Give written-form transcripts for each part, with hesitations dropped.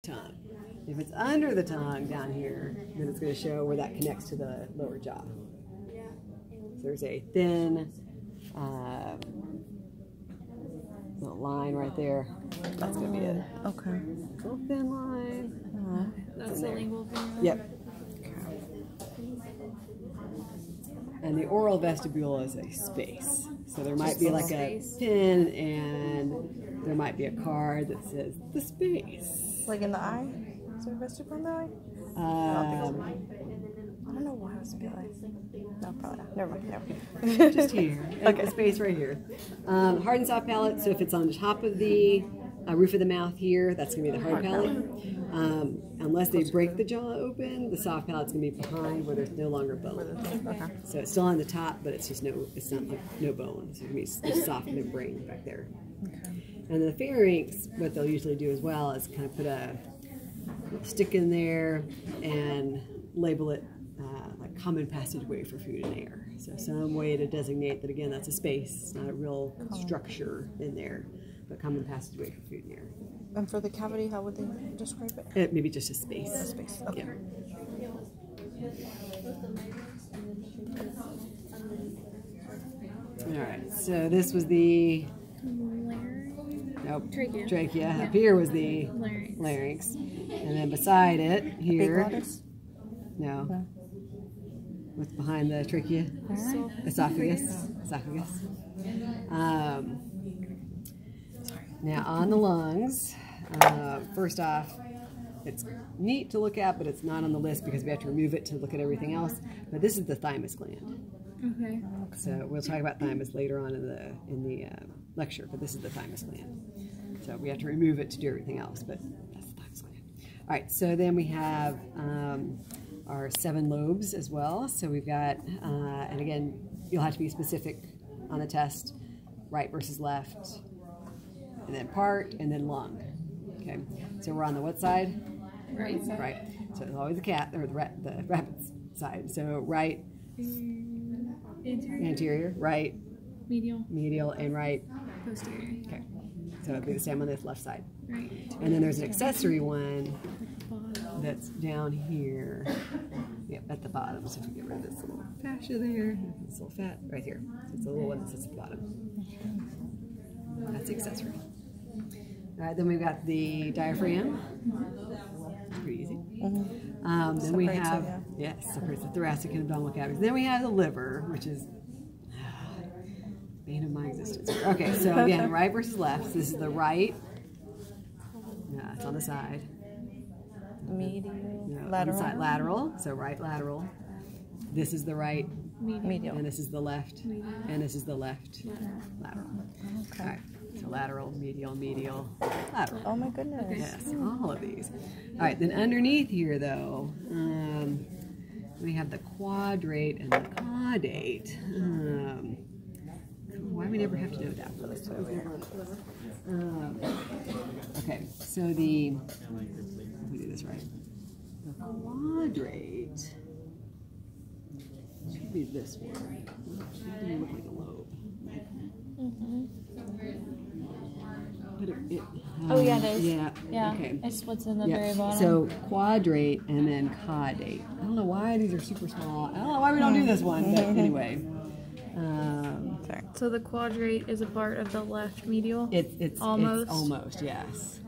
tongue. If it's under the tongue down here, then it's going to show where that connects to the lower jaw. So there's a thin little line right there. That's going to be it. Okay. Little thin line. That's the lingual vein. Yep. And the oral vestibule is a space. So there might be like a pin and there might be a card that says the space. Like in the eye? Is there a vestibule in the eye? I don't know why I was be like. No, probably not. Never mind. No. Just here. Okay. The space right here. Hard and soft palate. So if it's on the top of the roof of the mouth here, that's going to be the hard palate. Unless they break the jaw open, the soft palate's going to be behind where there's no longer bone. Okay. So it's still on the top, but it's just it's not like no bone. So it's going to be soft membrane back there. Okay. And the pharynx, what they'll usually do as well is kind of put a stick in there and label it like common passageway for food and air. So some way to designate that, again, that's a space. It's not a real structure in there, but common passageway for food and air. And for the cavity, how would they describe it? Maybe just a space. A space. Okay. Yeah. All right. So this was the Trachea. Trachea. Yeah. Up here was the Larynx. larynx. And then beside it here. Epiglottis? No. What's behind the trachea? Esophagus. Esophagus. Now on the lungs, first off, it's neat to look at, but it's not on the list because we have to remove it to look at everything else. But this is the thymus gland. Okay. So we'll talk about thymus later on in the lecture, but this is the thymus gland. So we have to remove it to do everything else, but that's the thymus gland. All right, so then we have our 7 lobes as well. So we've got, and again, you'll have to be specific on the test, right versus left, and then part, and then lung. Okay, so we're on the what side? Right. Right. So it's always the cat or the rabbit's side. So right, anterior, right, medial, and right, posterior. Okay. So it'll be the same on this left side. Right. And then there's an accessory one that's down here. Yep, at the bottom. So if we get rid of this little fascia there, this little fat right here. So it's a little one that sits at the bottom. That's the accessory. All right, then we've got the diaphragm. Pretty easy. Then we have, separates the thoracic and abdominal cavities. Then we have the liver, which is bane of my existence. Okay, so again, right versus left. So this is the right. Yeah, it's on the side. Medial. No, Lateral. On the side, lateral. So right lateral. This is the right. Medial. And this is the left. And this is the left. Lateral. Okay. All right. So lateral, medial, lateral. Oh my goodness. Yes, all of these. All right, then underneath here, though, we have the quadrate and the caudate. Why do we never have to know that first? Okay, so let me do this right. The quadrate should be this one. It doesn't look like a lobe. But Oh yeah, it is. Yeah. Yeah. Okay. It's what's in the very bottom. So quadrate and then caudate. I don't know why these are super small. I don't know why we don't do this one, but anyway. So the quadrate is a part of the left medial. It's almost, yes.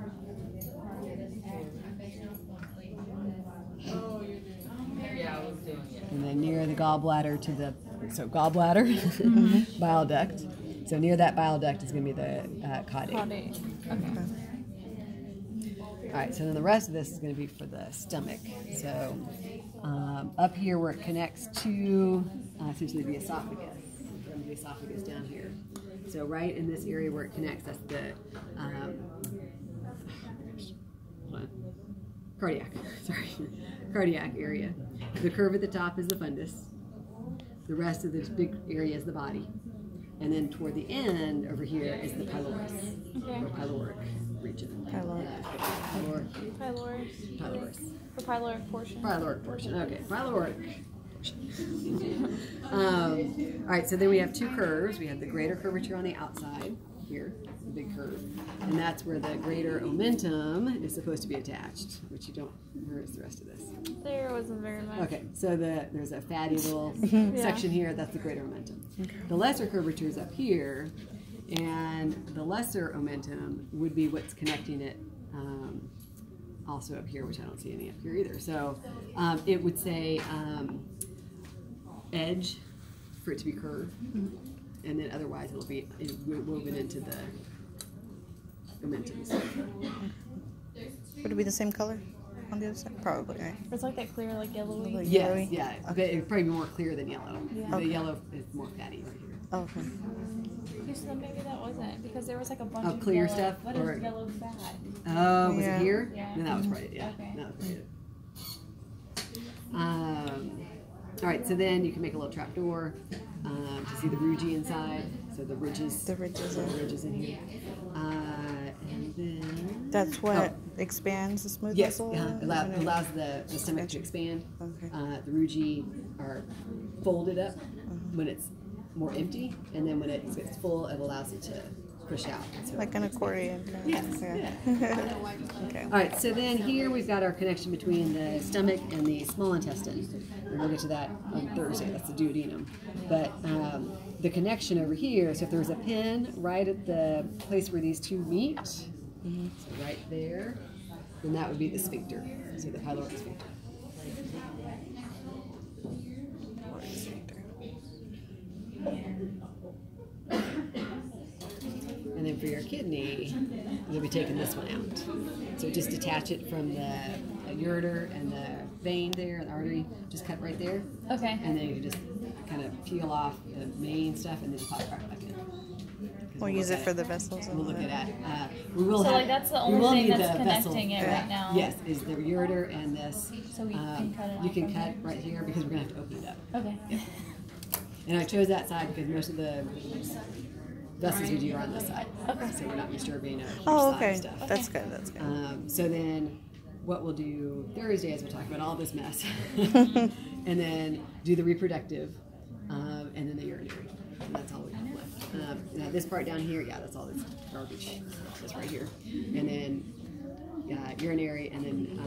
And then near the gallbladder to the gallbladder, bile duct. So near that bile duct is going to be the caudate. Caudate. Okay. All right, so then the rest of this is going to be for the stomach. So up here where it connects to essentially the esophagus. The esophagus down here. So right in this area where it connects, that's the cardiac. Sorry, cardiac area. The curve at the top is the fundus. The rest of this big area is the body. And then toward the end over here is the pylorus, or pyloric region. Pylorus. Pylorus. The pyloric portion. Pyloric portion. Okay, pyloric. All right, so then we have 2 curves. We have the greater curvature on the outside here, the big curve. And that's where the greater omentum is supposed to be attached, which you don't, where is the rest of this? There wasn't very much. Okay, so there's a fatty little section here, that's the greater omentum. The lesser curvature is up here, and the lesser omentum would be what's connecting it also up here, which I don't see any up here either. So it would say edge for it to be curved, and then otherwise it'll be woven into the omentums. Would it be the same color on the other side? Probably, right? It's like that clear, like yellowy. Like Yes, yellowy? yeah, but it'd probably be more clear than yellow. Yeah. The Okay. yellow is more fatty right here. Oh, okay. Okay, so then maybe that wasn't, because there was like a bunch Of of clear yellow. stuff, What or- is yellow fat? Oh, was Yeah. it here? Yeah. No, that was probably it, yeah. Okay. That was probably it. All right, so then you can make a little trap door to see the rugae inside. So the ridges. The ridges, The yeah. ridges in here. And then. That's what expands the smooth Yes, muscle? allows the stomach to expand. Okay. The rugae are folded up when it's more empty, and then when it gets full, it allows it to push out. So Like an accordion kind of. Yes, Yeah. Okay. All right, so then here we've got our connection between the stomach and the small intestine. And we'll get to that on Thursday, that's the duodenum. But the connection over here, so if there's a pin right at the place where these two meet, so right there, then that would be the sphincter, so the pyloric sphincter. And then for your kidney, you'll be taking this one out. So just detach it from the ureter and the vein there, the artery. Just cut right there. Okay. And then you can just kind of peel off the main stuff and then pop it right back in. 'Cause We'll use look it at for the vessels. We'll look at it. We will So, have, like, that's the we only will thing need that's the vessel connecting it right now? Yes, is the ureter and this. So we can cut it You off can from cut right here because we're going to have to open it up. Okay. And I chose that side because most of the vessels we do are on this side. Okay. So we're not disturbing a huge Oh, side okay. stuff. That's good. That's good. So then what we'll do Thursday is we'll talk about all this mess. And then do the reproductive and then the urinary. And that's all we have left. Now this part down here, yeah, that's all this garbage. That's right here. And then urinary and then